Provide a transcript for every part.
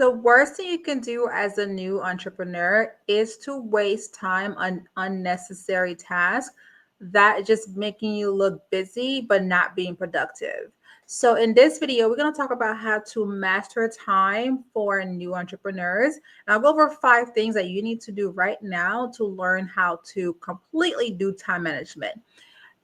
The worst thing you can do as a new entrepreneur is to waste time on unnecessary tasks that just making you look busy but not being productive. So in this video, we're going to talk about how to master time for new entrepreneurs. And I'll go over 5 things that you need to do right now to learn how to completely do time management.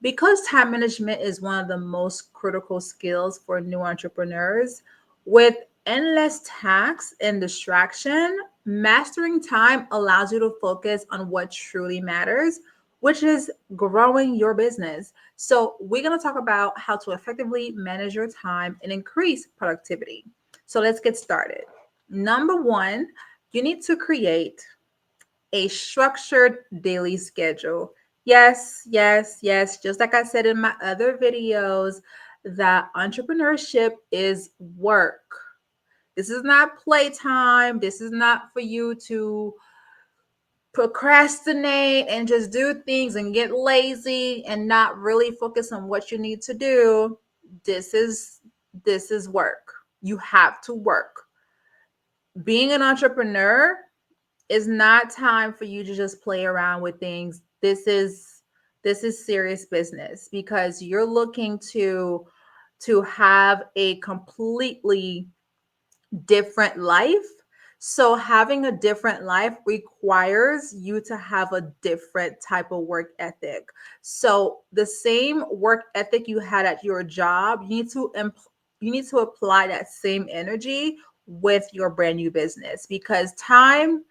Because time management is one of the most critical skills for new entrepreneurs, with endless tasks and distraction, mastering time allows you to focus on what truly matters, which is growing your business. So, we're going to talk about how to effectively manage your time and increase productivity. So, let's get started. Number one, you need to create a structured daily schedule. Yes, yes, yes. Just like I said in my other videos, that entrepreneurship is work. This is not playtime. This is not for you to procrastinate and just do things and get lazy and not really focus on what you need to do. This is work. You have to work. Being an entrepreneur, it's not time for you to just play around with things. This is serious business because you're looking to have a completely different life. So having a different life requires you to have a different type of work ethic. So the same work ethic you had at your job, you need to apply that same energy with your brand new business, because time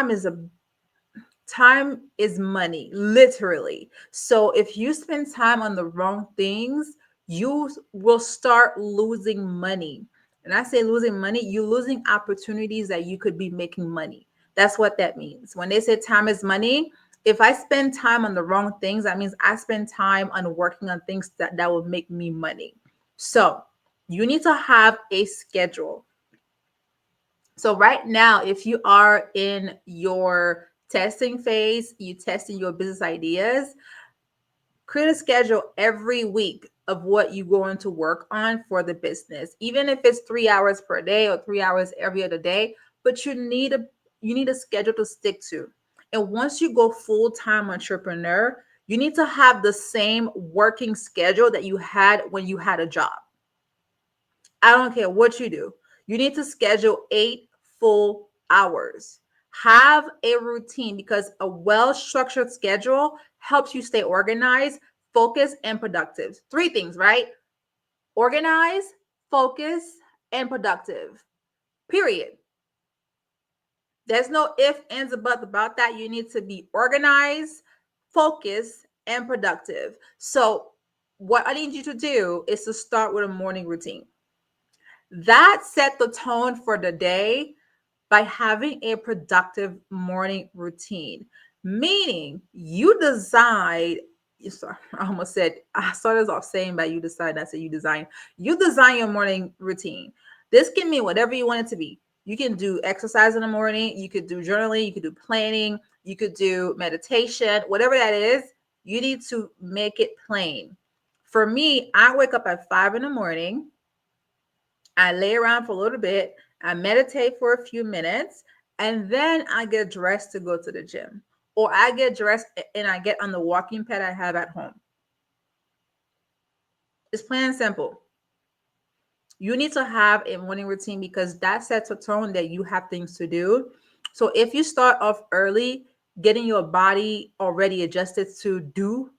is a time is money, literally. So if you spend time on the wrong things, you will start losing money. And I say losing money, you're losing opportunities that you could be making money. That's what that means. When they say time is money, if I spend time on the wrong things, that means I spend time on working on things that will make me money. So you need to have a schedule. So right now, if you are in your testing phase, you testing your business ideas, create a schedule every week of what you're going to work on for the business. Even if it's 3 hours per day or 3 hours every other day, but you need a schedule to stick to. And once you go full-time entrepreneur, you need to have the same working schedule that you had when you had a job. I don't care what you do. You need to schedule 8 full hours. Have a routine, because a well structured schedule helps you stay organized, focused, and productive. 3 things, right? Organize, focus, and productive. Period. There's no if, ands, or buts about that. You need to be organized, focused, and productive. So, what I need you to do is to start with a morning routine. That set the tone for the day by having a productive morning routine, meaning you decide. Sorry, I started off saying by you decide, I said you design. You design your morning routine. This can mean whatever you want it to be. You can do exercise in the morning, you could do journaling, you could do planning, you could do meditation, whatever that is. You need to make it plain. For me, I wake up at 5 in the morning. I lay around for a little bit, I meditate for a few minutes, and then I get dressed to go to the gym. Or I get dressed and I get on the walking pad I have at home. It's plain and simple. You need to have a morning routine because that sets a tone that you have things to do. So if you start off early, getting your body already adjusted to do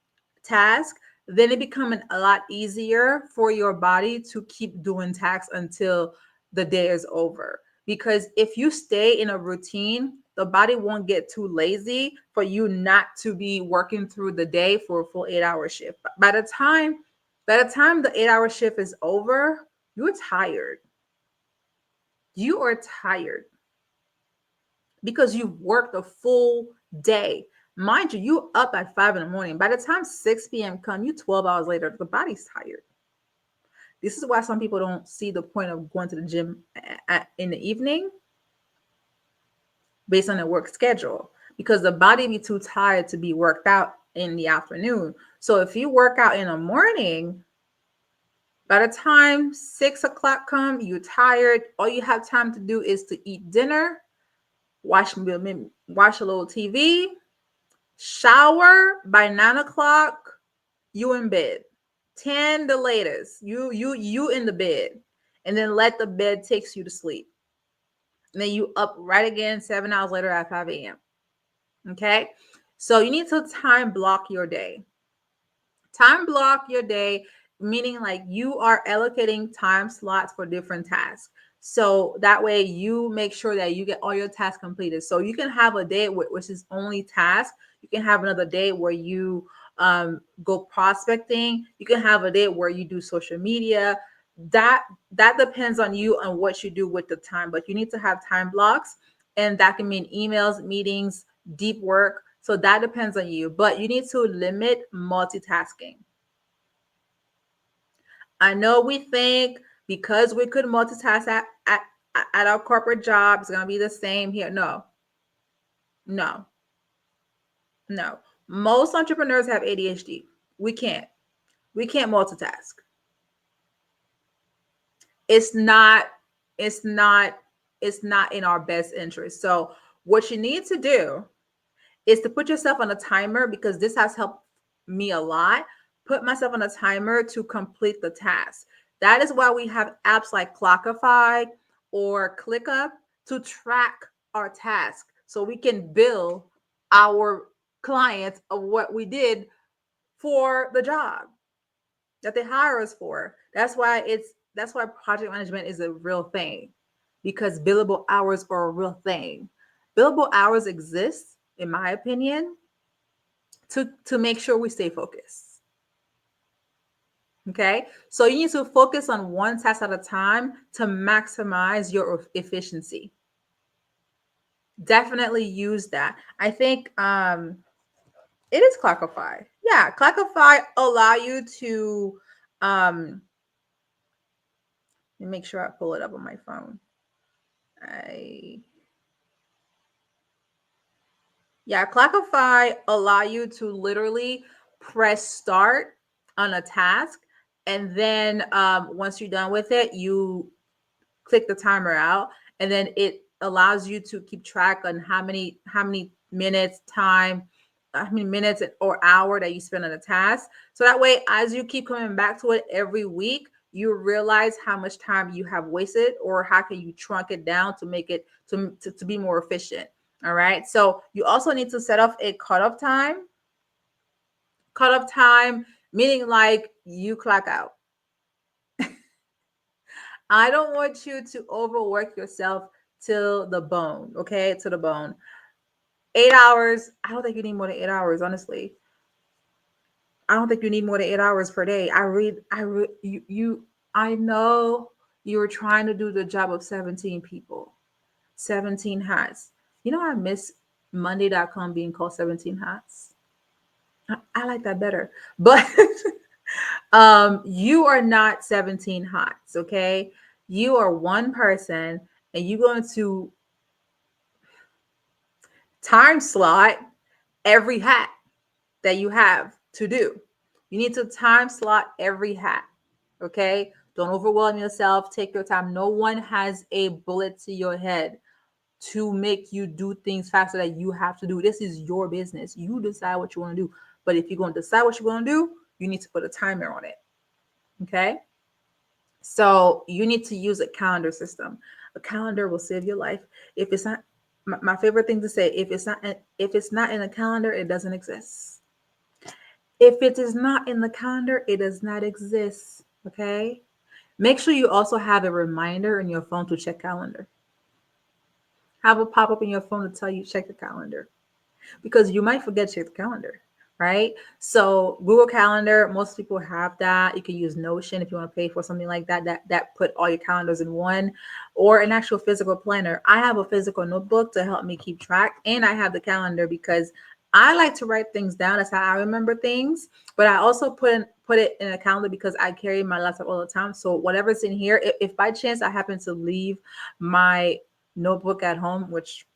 task, then it becomes a lot easier for your body to keep doing tasks until the day is over. Because if you stay in a routine, the body won't get too lazy for you not to be working through the day for a full 8 hour shift. By the time the 8 hour shift is over, you're tired. You are tired because you've worked a full day. Mind you, you up at 5 in the morning. By the time 6 p.m. come, you 12 hours later, the body's tired. This is why some people don't see the point of going to the gym in the evening based on their work schedule, because the body be too tired to be worked out in the afternoon. So if you work out in the morning, By the time 6 o'clock come, you're tired. All you have time to do is to eat dinner, watch a little TV, shower. By 9 o'clock, you in bed. 10 the latest. You in the bed. And then let the bed takes you to sleep. And then you up right again 7 hours later at 5 a.m. Okay. So you need to time block your day. Time block your day, meaning like you are allocating time slots for different tasks. So that way you make sure that you get all your tasks completed. So you can have a day which is only tasks. You can have another day where you go prospecting. You can have a day where you do social media. That that depends on you and what you do with the time. But you need to have time blocks, and that can mean emails, meetings, deep work. So that depends on you, but you need to limit multitasking. I know we think because we could multitask at our corporate job, it's going to be the same here. No, no, no. Most entrepreneurs have ADHD. We can't. We can't multitask. It's not, it's not, it's not in our best interest. So what you need to do is to put yourself on a timer, because this has helped me a lot. Put myself on a timer to complete the task. That is why we have apps like Clockify or ClickUp to track our task so we can bill our clients of what we did for the job that they hire us for. That's why project management is a real thing, because billable hours are a real thing. Billable hours exist, in my opinion, to make sure we stay focused. Okay, so you need to focus on one task at a time to maximize your efficiency. Definitely use that. I think it is Clockify. Yeah, Clockify allow you to let me make sure I pull it up on my phone. I Yeah, Clockify allow you to literally press start on a task, and then once you're done with it, you click the timer out, and then it allows you to keep track on how many minutes time, how many minutes or hour that you spend on a task. So that way, as you keep coming back to it every week, you realize how much time you have wasted, or how can you trunk it down to make it to be more efficient. All right. So you also need to set off a cutoff time. Cutoff time, meaning like you clock out. I don't want you to overwork yourself till the bone, okay? To the bone. 8 hours. I don't think you need more than 8 hours, honestly. I don't think you need more than 8 hours per day. I know you were trying to do the job of 17 people, 17 hats. You know, I miss Monday.com being called 17 hats. I like that better. But you are not 17 hats, okay? You are one person, and you're going to time slot every hat that you have to do. You need to time slot every hat. Okay. Don't overwhelm yourself. Take your time. No one has a bullet to your head to make you do things faster that you have to do. This is your business. You decide what you want to do. But if you're going to decide what you're going to do, you need to put a timer on it. Okay. So you need to use a calendar system. A calendar will save your life. If it's not, my favorite thing to say, if it's not in a calendar, it doesn't exist. If it is not in the calendar, it does not exist. Okay. Make sure you also have a reminder in your phone to check calendar. Have a pop up in your phone to tell you check the calendar, because you might forget to check the calendar, right? So Google Calendar, most people have that. You can use Notion if you want to pay for something like that, that put all your calendars in one, or an actual physical planner. I have a physical notebook to help me keep track, and I have the calendar because I like to write things down. That's how I remember things. But I also put it in a calendar because I carry my laptop all the time. So whatever's in here, if by chance I happen to leave my notebook at home, which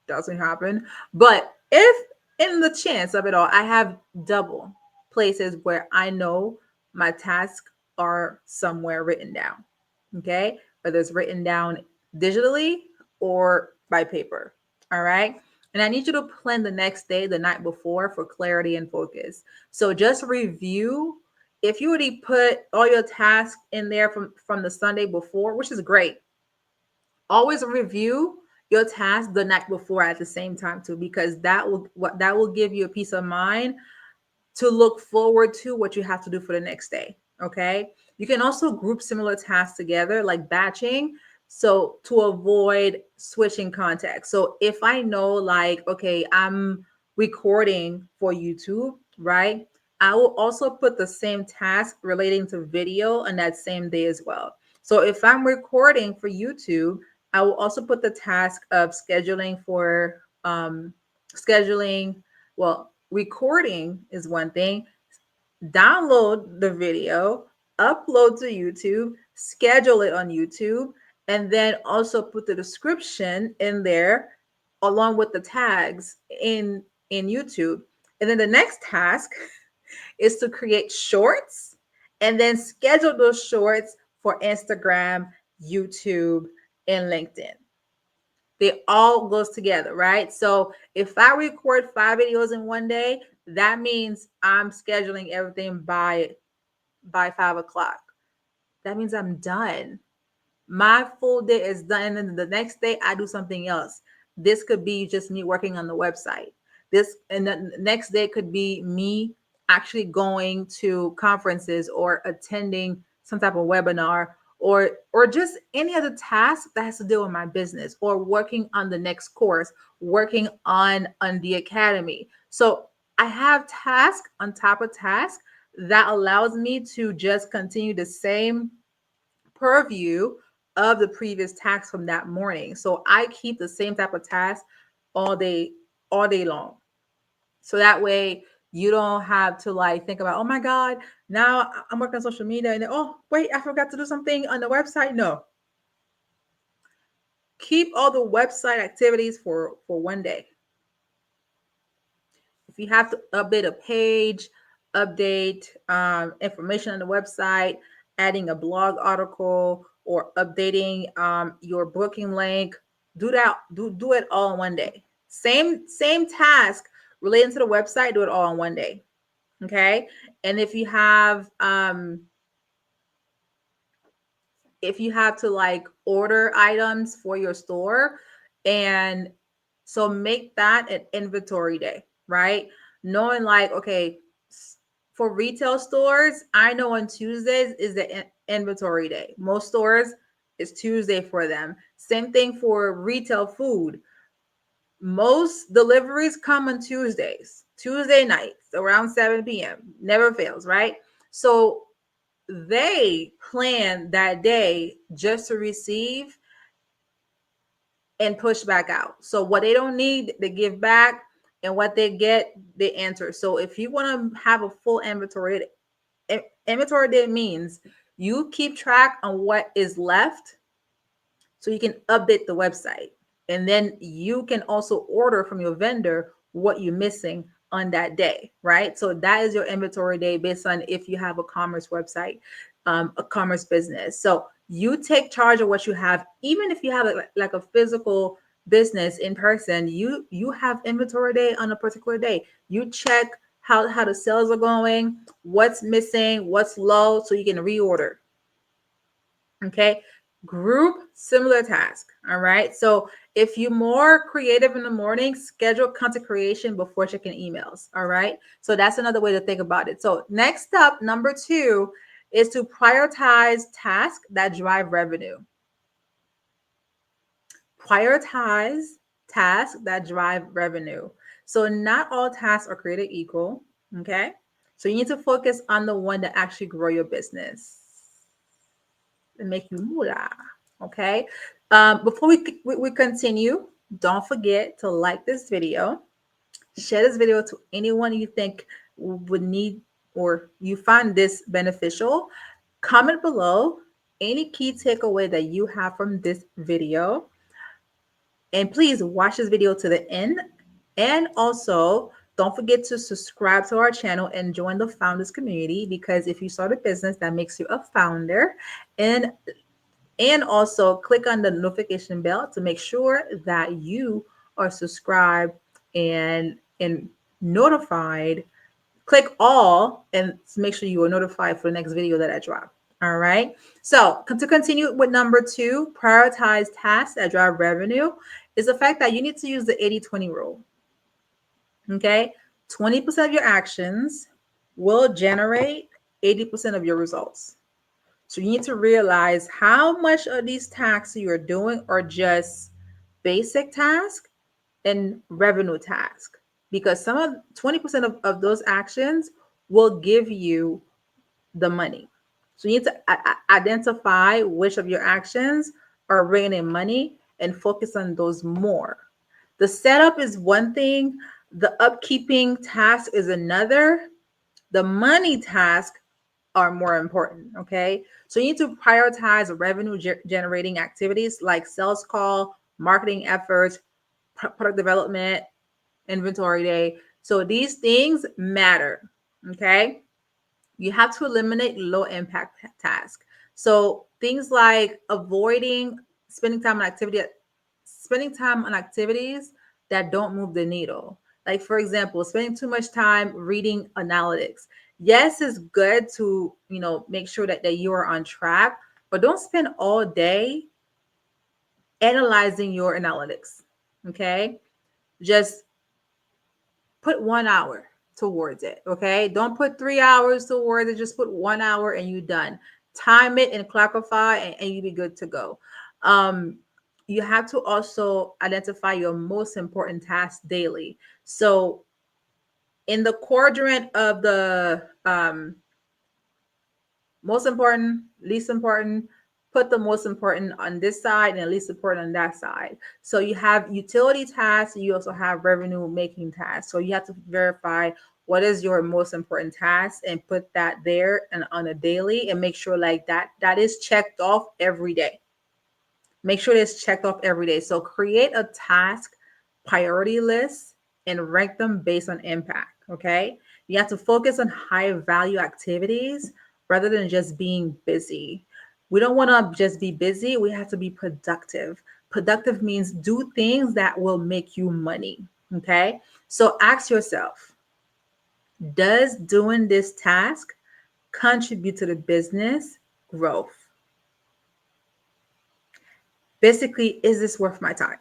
doesn't happen, but if in the chance of it all, I have double places where I know my task are somewhere written down. Okay. Whether it's written down digitally or by paper. All right. And I need you to plan the next day, the night before, for clarity and focus. So just review. If you already put all your tasks in there from the Sunday before, which is great, always review your task the night before at the same time too, because that will give you a peace of mind to look forward to what you have to do for the next day. Okay. You can also group similar tasks together, like batching. So to avoid switching context. So if I know, like, okay, I'm recording for YouTube, right? I will also put the same task relating to video on that same day as well. So if I'm recording for YouTube, I will also put the task of scheduling for scheduling, well, recording is one thing, download the video, upload to YouTube, schedule it on YouTube, and then also put the description in there along with the tags in YouTube. And then the next task is to create shorts and then schedule those shorts for Instagram, YouTube, and LinkedIn. They all goes together, right? So if I record 5 videos in one day, that means I'm scheduling everything by 5 o'clock. That means I'm done. My full day is done. And then the next day I do something else. This could be just me working on the website. This, and the next day could be me actually going to conferences or attending some type of webinar, or just any other task that has to do with my business, or working on the next course, working on the academy. So I have task on top of task that allows me to just continue the same purview of the previous task from that morning. So I keep the same type of task all day, all day long. So that way you don't have to like think about, oh my God, now I'm working on social media and then, oh wait, I forgot to do something on the website. No. Keep all the website activities for one day. If you have to update a page, update information on the website, adding a blog article, or updating your booking link, do that. Do it all in one day. Same task relating to the website. Do it all in one day. Okay. And if you have to like order items for your store, and so make that an inventory day, right? Knowing like, okay, for retail stores, I know on Tuesdays is the inventory day. Most stores, it's Tuesday for them. Same thing for retail food. Most deliveries come on Tuesday nights around 7 p.m. Never fails, right? So they plan that day just to receive and push back out. So what they don't need, they give back, and what they get, they answer. So if you want to have a full inventory, inventory day means you keep track on what is left so you can update the website. And then you can also order from your vendor what you're missing on that day, right? So that is your inventory day based on if you have a commerce website, a commerce business. So you take charge of what you have. Even if you have like a physical business in person, you have inventory day on a particular day. You check how the sales are going, what's missing, what's low, so you can reorder. Okay. Group similar task. All right. So if you're more creative in the morning, schedule content creation before checking emails. All right. So that's another way to think about it. So next up, number 2 is to prioritize tasks that drive revenue. Prioritize tasks that drive revenue. So not all tasks are created equal. Okay. So you need to focus on the one that actually grow your business and make you moolah. Okay. Before we continue, don't forget to like this video, share this video to anyone you think would need or you find this beneficial. Comment below any key takeaway that you have from this video. And please watch this video to the end. And also don't forget to subscribe to our channel and join the founders community, because if you start a business, that makes you a founder. And also click on the notification bell to make sure that you are subscribed and notified. Click all and make sure you are notified for the next video that I drop. All right. So to continue with number 2, prioritize tasks that drive revenue, is the fact that you need to use the 80-20 rule. Okay. 20% of your actions will generate 80% of your results. So you need to realize how much of these tasks you're doing are just basic tasks and revenue tasks, because some of 20% of those actions will give you the money. So you need to identify which of your actions are bringing in money and focus on those more. The setup is one thing, the upkeeping task is another, the money task are more important. Okay. So you need to prioritize revenue generating activities like sales call, marketing efforts, product development, inventory day. So these things matter. Okay. You have to eliminate low impact tasks. So things like avoiding spending time on activities that don't move the needle. Like, for example, spending too much time reading analytics. Yes, it's good to, make sure that you are on track, but don't spend all day analyzing your analytics. Okay. Just put 1 hour towards it. Okay. Don't put 3 hours towards it. Just put 1 hour and you're done. Time it and clarify, and you be good to go. You have to also identify your most important tasks daily. So in the quadrant of the most important, least important, put the most important on this side and least important on that side. So you have utility tasks, you also have revenue making tasks. So you have to verify what is your most important task and put that there and on a daily, and make sure like that is checked off every day. Make sure it's checked off every day. So create a task priority list and rank them based on impact. Okay. You have to focus on high value activities rather than just being busy. We don't want to just be busy. We have to be productive. Productive means do things that will make you money. Okay. So ask yourself, does doing this task contribute to the business growth? Basically, is this worth my time?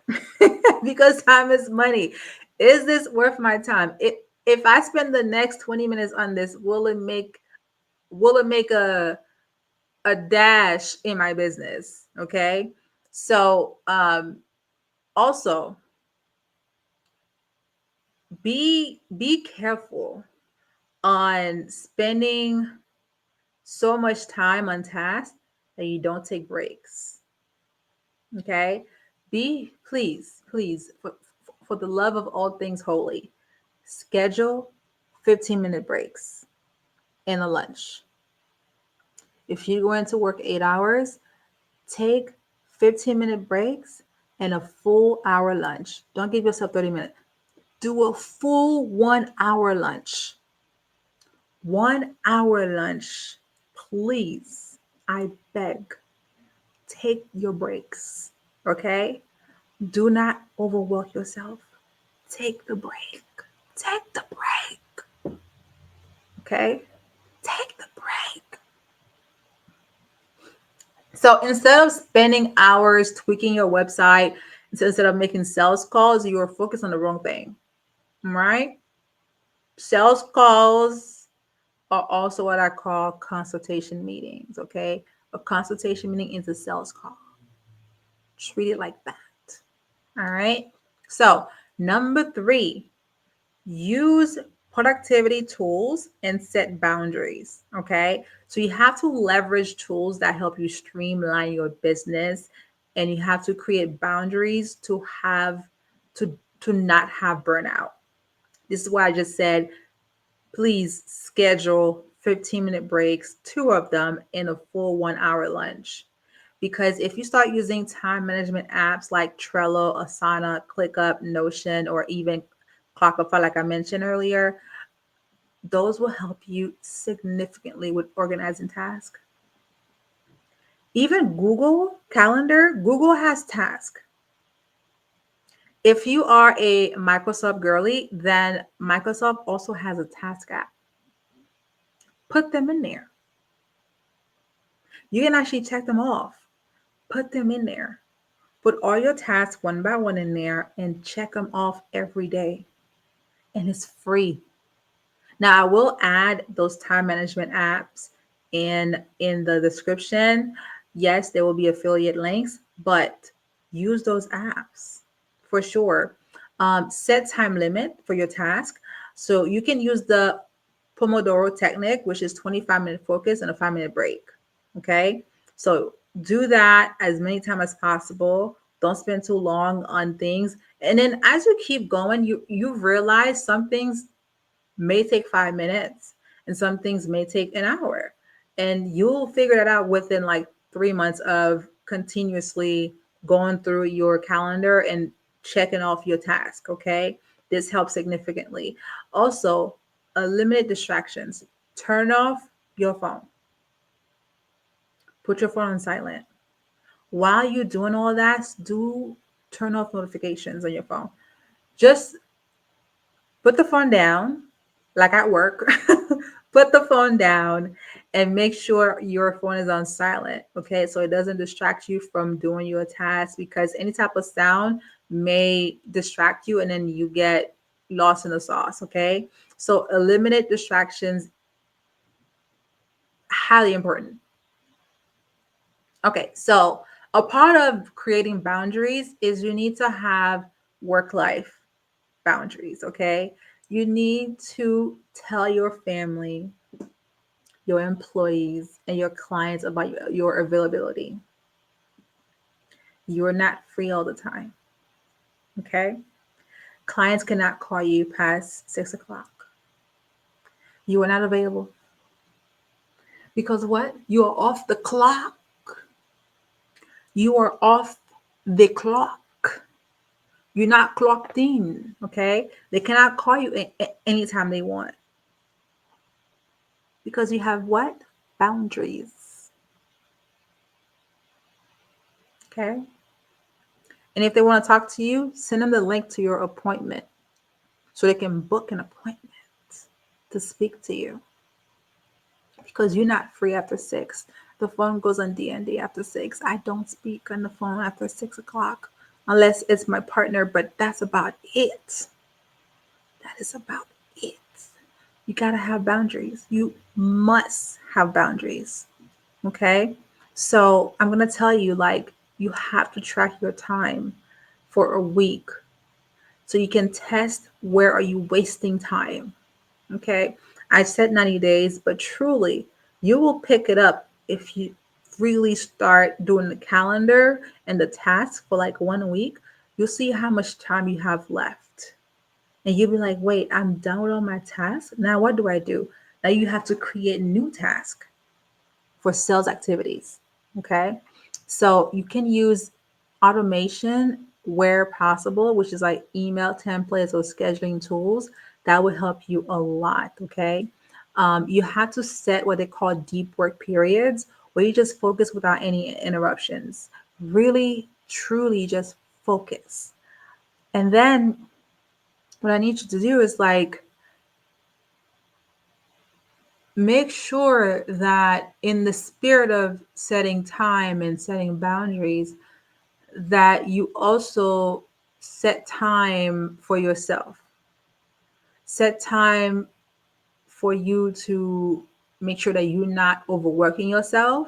Because time is money. Is this worth my time? If I spend the next 20 minutes on this, will it make a dash in my business? Okay. So also be careful on spending so much time on tasks that you don't take breaks. Okay. Please, for the love of all things holy, schedule 15-minute breaks and a lunch. If you're going to work 8 hours, take 15-minute breaks and a full hour lunch. Don't give yourself 30 minutes. Do a full 1 hour lunch. 1 hour lunch. Please, I beg, take your breaks. Okay? Do not overwork yourself. Take the break. Take the break. Okay? Take the break. So instead of spending hours tweaking your website, instead of making sales calls, you are focused on the wrong thing. Right? Sales calls are also what I call consultation meetings. Okay? A consultation meeting is a sales call. Treat it like that. All right? So, number 3, use productivity tools and set boundaries. Okay. So you have to leverage tools that help you streamline your business, and you have to create boundaries to not have burnout. This is why I just said, please schedule 15-minute breaks, 2 of them, in a full 1 hour lunch. Because if you start using time management apps like Trello, Asana, ClickUp, Notion, or even Clockify, like I mentioned earlier, those will help you significantly with organizing tasks. Even Google Calendar, Google has tasks. If you are a Microsoft girly, then Microsoft also has a task app. Put them in there. You can actually check them off. Put them in there. Put all your tasks one by one in there and check them off every day. And it's free. Now I will add those time management apps in the description. Yes, there will be affiliate links, but use those apps for sure. Set time limit for your task. So you can use the Pomodoro technique, which is 25-minute focus and a 5-minute break. Okay. So do that as many times as possible. Don't spend too long on things. And then as you keep going, you realize some things may take 5 minutes and some things may take an hour. And you'll figure that out within like 3 months of continuously going through your calendar and checking off your task. Okay. This helps significantly. Also, eliminate distractions. Turn off your phone. Put your phone on silent. While you're doing all that, do turn off notifications on your phone. Just put the phone down, like at work. Put the phone down and make sure your phone is on silent. Okay. So it doesn't distract you from doing your task, because any type of sound may distract you and then you get lost in the sauce. Okay. So eliminate distractions, highly important. Okay. So a part of creating boundaries is you need to have work life boundaries. Okay. You need to tell your family, your employees, and your clients about your availability. You're not free all the time. Okay. Clients cannot call you past 6 o'clock. You are not available because what? You are off the clock. You are off the clock. You're not clocked in. Okay. They cannot call you anytime they want because you have what? Boundaries. Okay. And if they want to talk to you, send them the link to your appointment so they can book an appointment to speak to you, because you're not free after 6. The phone goes on D&D after 6. I don't speak on the phone after 6 o'clock unless it's my partner, but that's about it. That is about it. You got to have boundaries. You must have boundaries. Okay. So I'm going to tell you, like, you have to track your time for a week so you can test where are you wasting time. Okay. I said 90 days, but truly, you will pick it up if you really start doing the calendar and the task for like 1 week. You'll see how much time you have left. And you'll be like, wait, I'm done with all my tasks. Now, what do I do? Now you have to create new tasks for sales activities. Okay. So you can use automation where possible, which is like email templates or scheduling tools. That will help you a lot. Okay. You have to set what they call deep work periods where you just focus without any interruptions. Really, truly just focus. And then what I need you to do is like make sure that in the spirit of setting time and setting boundaries, that you also set time for yourself. Set time for you to make sure that you're not overworking yourself.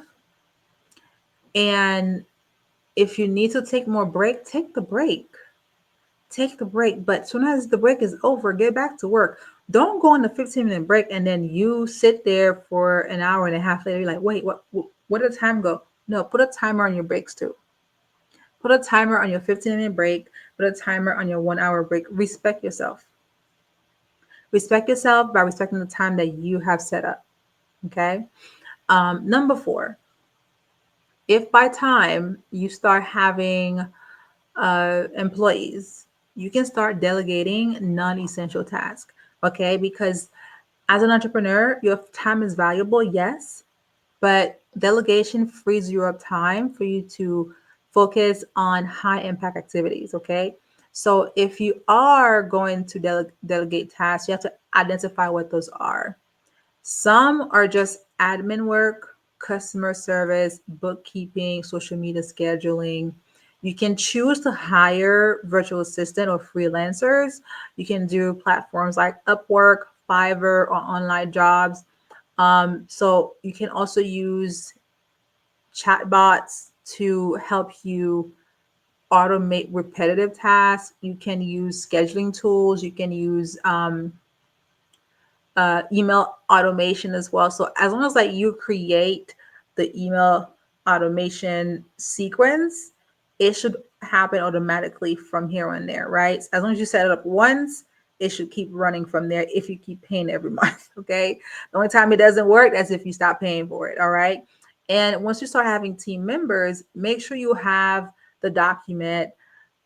And if you need to take more break, take the break. Take the break. But as soon as the break is over, get back to work. Don't go on the 15-minute break and then you sit there for an hour and a half later. You're like, wait, what did the time go? No, put a timer on your breaks too. Put a timer on your 15-minute break. Put a timer on your 1 hour break. Respect yourself. Respect yourself by respecting the time that you have set up. Okay. Number 4, if by time you start having employees, you can start delegating non-essential tasks. Okay, because as an entrepreneur, your time is valuable, yes, but delegation frees you up time for you to focus on high impact activities. Okay, so if you are going to delegate tasks, you have to identify what those are. Some are just admin work, customer service, bookkeeping, social media scheduling. You can choose to hire virtual assistant or freelancers. You can do platforms like Upwork, Fiverr, or online jobs. So you can also use chatbots to help you automate repetitive tasks. You can use scheduling tools. You can use email automation as well. So as long as like you create the email automation sequence, it should happen automatically from here on there, right? As long as you set it up once, it should keep running from there if you keep paying every month. Okay. The only time it doesn't work is if you stop paying for it. All right. And once you start having team members, make sure you have the document,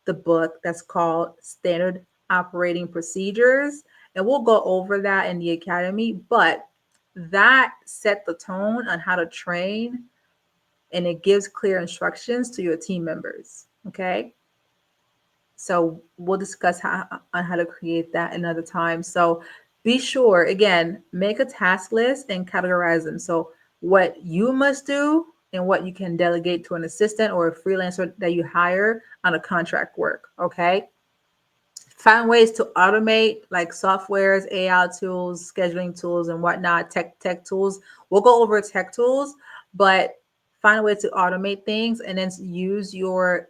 the book that's called Standard Operating Procedures. And we'll go over that in the academy, but that set the tone on how to train, and it gives clear instructions to your team members. Okay. So we'll discuss on how to create that another time. So be sure, again, make a task list and categorize them. So what you must do and what you can delegate to an assistant or a freelancer that you hire on a contract work. Okay. Find ways to automate like softwares, AI tools, scheduling tools, and whatnot, tech tools. We'll go over tech tools, but find a way to automate things and then use your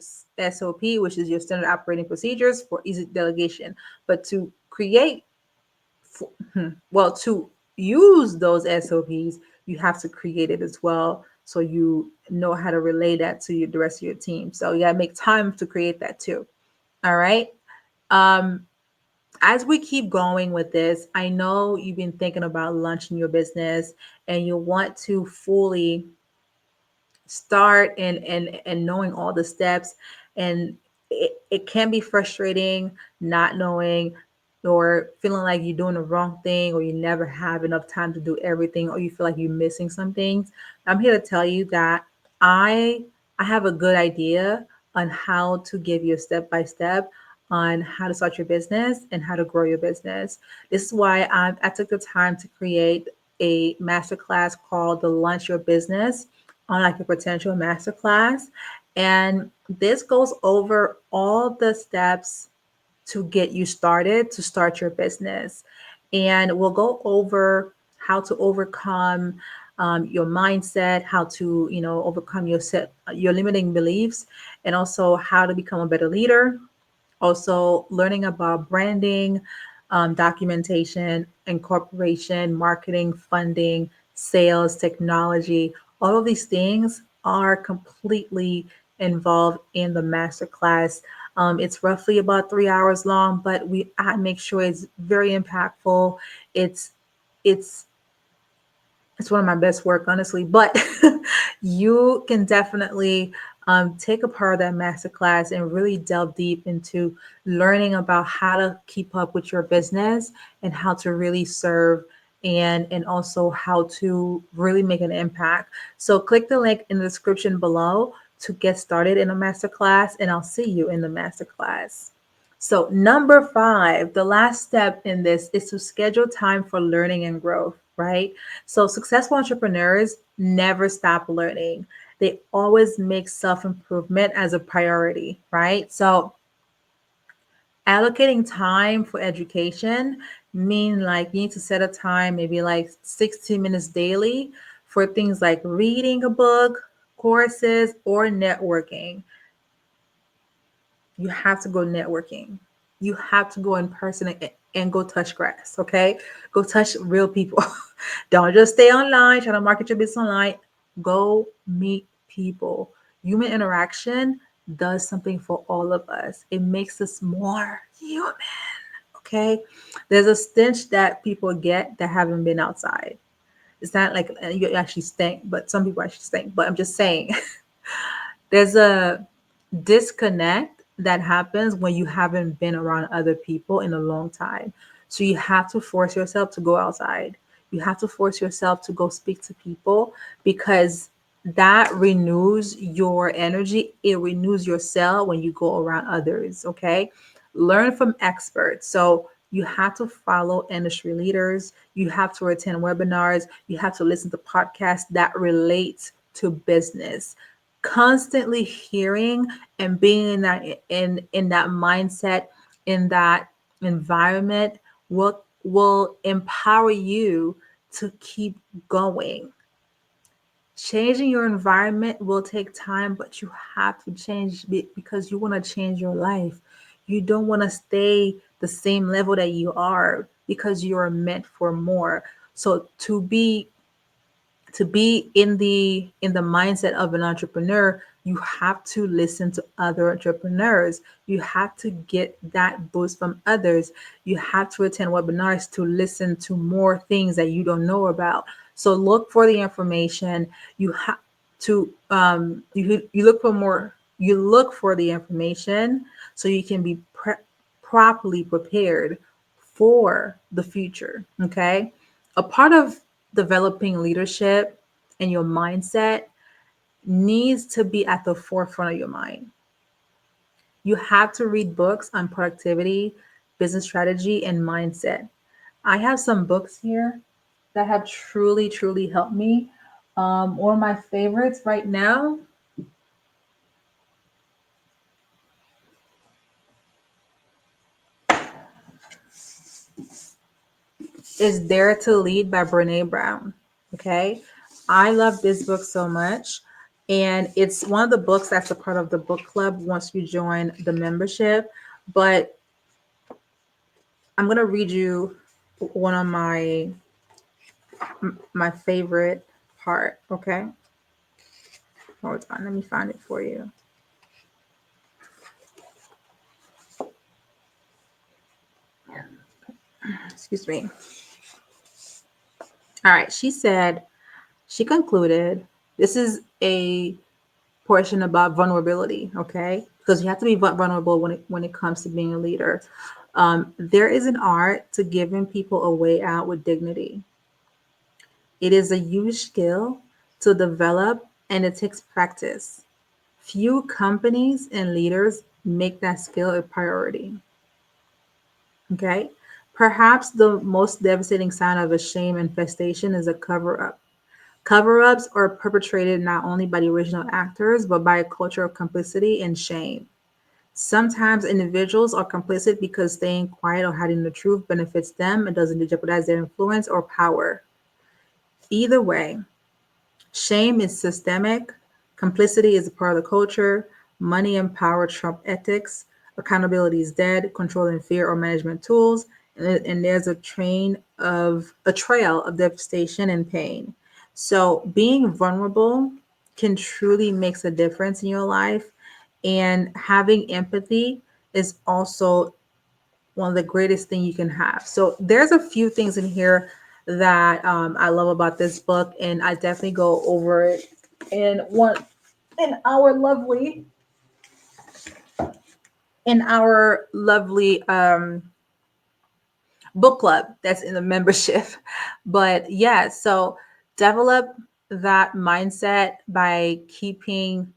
SOP, which is your standard operating procedures, for easy delegation. But to create, well, to use those SOPs, you have to create it as well. So you know how to relay that to the rest of your team. So you gotta make time to create that too. All right. Um, as we keep going with this, I know you've been thinking about launching your business and you want to fully start and knowing all the steps, and it can be frustrating not knowing or feeling like you're doing the wrong thing, or you never have enough time to do everything, or you feel like you're missing some things. I'm here to tell you that I have a good idea on how to give you a step by step on how to start your business and how to grow your business. This is why I took the time to create a masterclass called the Launch Your Business on your potential masterclass. And this goes over all the steps to get you started to start your business. And we'll go over how to overcome your mindset, how to, overcome your limiting beliefs, and also how to become a better leader, also learning about branding, documentation, incorporation, marketing, funding, sales, technology. All of these things are completely involved in the masterclass. It's roughly about 3 hours long, but I make sure it's very impactful. It's it's it's one of my best work, honestly. But you can definitely take a part of that masterclass and really delve deep into learning about how to keep up with your business and how to really serve, and also how to really make an impact. So click the link in the description below to get started in a masterclass, and I'll see you in the masterclass. So number 5, the last step in this is to schedule time for learning and growth, right? So successful entrepreneurs never stop learning. They always make self-improvement as a priority, right? So allocating time for education mean like you need to set a time, maybe like 60 minutes daily, for things like reading a book, courses, or networking. You have to go networking. You have to go in person and go touch grass, okay? Go touch real people. Don't just stay online trying to market your business online. Go meet people. Human interaction does something for all of us. It makes us more human, okay? There's a stench that people get that haven't been outside. It's not like you actually stink, but some people actually stink. But I'm just saying, there's a disconnect that happens when you haven't been around other people in a long time. So you have to force yourself to go outside. You have to force yourself to go speak to people, because that renews your energy. It renews your cell when you go around others. Okay. Learn from experts. So you have to follow industry leaders. You have to attend webinars. You have to listen to podcasts that relate to business. Constantly hearing and being in that mindset, in that environment, will empower you to keep going. Changing your environment will take time, but you have to change because you want to change your life. You don't want to stay the same level that you are, because you are meant for more. So to be in the mindset of an entrepreneur, you have to listen to other entrepreneurs. You have to get that boost from others. You have to attend webinars to listen to more things that you don't know about. So look for the information. You have to you look for more. You look for the information so you can be properly prepared for the future. Okay. A part of developing leadership and your mindset needs to be at the forefront of your mind. You have to read books on productivity, business strategy, and mindset. I have some books here that have truly, truly helped me. One of my favorites right now is Dare to Lead by Brene Brown. Okay. I love this book so much. And it's one of the books that's a part of the book club once you join the membership. But I'm going to read you one of my favorite part. Okay. Hold on. Let me find it for you. Excuse me. All right. She concluded, this is a portion about vulnerability, okay? Because you have to be vulnerable when it comes to being a leader. There is an art to giving people a way out with dignity. It is a huge skill to develop, and it takes practice. Few companies and leaders make that skill a priority. Okay. Perhaps the most devastating sign of a shame infestation is a cover up. Cover ups are perpetrated not only by the original actors, but by a culture of complicity and shame. Sometimes individuals are complicit because staying quiet or hiding the truth benefits them and doesn't jeopardize their influence or power. Either way, shame is systemic, complicity is a part of the culture, money and power trump ethics, accountability is dead, control and fear are management tools, and there's a trail of devastation and pain. So being vulnerable can truly makes a difference in your life, and having empathy is also one of the greatest thing you can have. So there's a few things in here that I love about this book, and I definitely go over it in our lovely book club that's in the membership. But yeah, so develop that mindset by keeping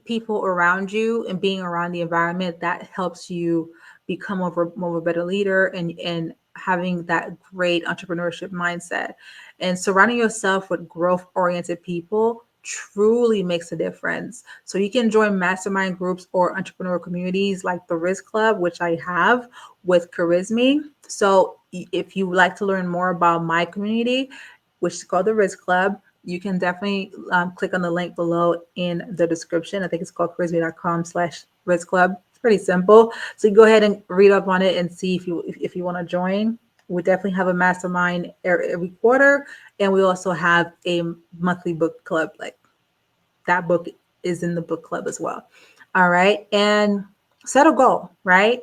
people around you and being around the environment that helps you become more of a better leader, and having that great entrepreneurship mindset, and surrounding yourself with growth oriented people truly makes a difference. So you can join mastermind groups or entrepreneur communities like the Risk Club, which I have with Karizme. So if you would like to learn more about my community, which is called the Risk Club, you can definitely click on the link below in the description. I think it's called charisma.com/Riz Club. It's pretty simple. So you go ahead and read up on it and see if you want to join. We definitely have a mastermind every quarter, and we also have a monthly book club. Like that book is in the book club as well. All right. And set a goal, right?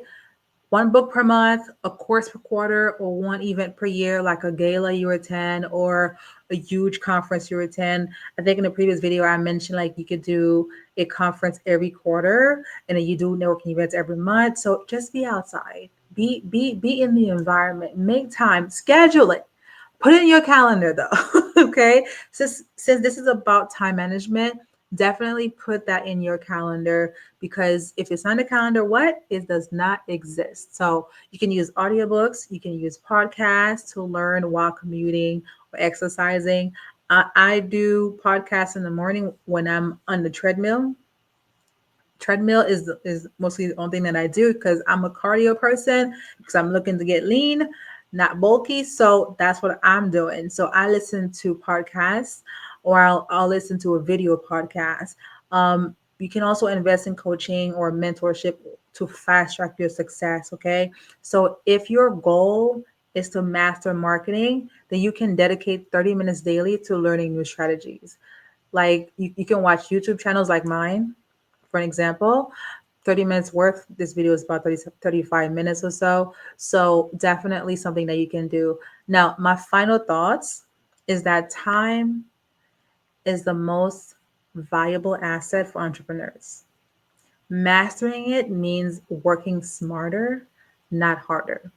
One book per month, a course per quarter, or one event per year, like a gala you attend or a huge conference you attend. I think in the previous video I mentioned like you could do a conference every quarter and then you do networking events every month. So just be outside. Be in the environment. Make time. Schedule it. Put it in your calendar though. Okay. Since this is about time management, definitely put that in your calendar because if it's on the calendar, what? It does not exist. So you can use audiobooks, you can use podcasts to learn while commuting or exercising. I do podcasts in the morning when I'm on the treadmill. Treadmill is mostly the only thing that I do because I'm a cardio person because I'm looking to get lean, not bulky. So that's what I'm doing. So I listen to podcasts or I'll listen to a video podcast. You can also invest in coaching or mentorship to fast track your success. Okay. So if your goal is to master marketing, then you can dedicate 30 minutes daily to learning new strategies. Like you can watch YouTube channels like mine for an example, 30 minutes worth. This video is about 35 minutes or so. So definitely something that you can do. Now, my final thoughts is that time is the most valuable asset for entrepreneurs. Mastering it means working smarter, not harder.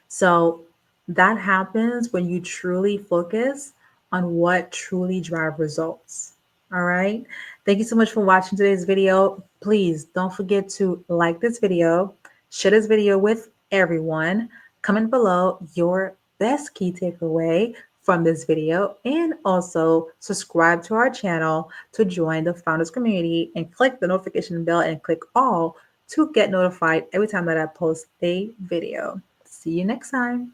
So that happens when you truly focus on what truly drive results. All right. Thank you so much for watching today's video. Please don't forget to like this video, share this video with everyone. Comment below your best key takeaway from this video and also subscribe to our channel to join the founders community and click the notification bell and click all to get notified every time that I post a video. See you next time.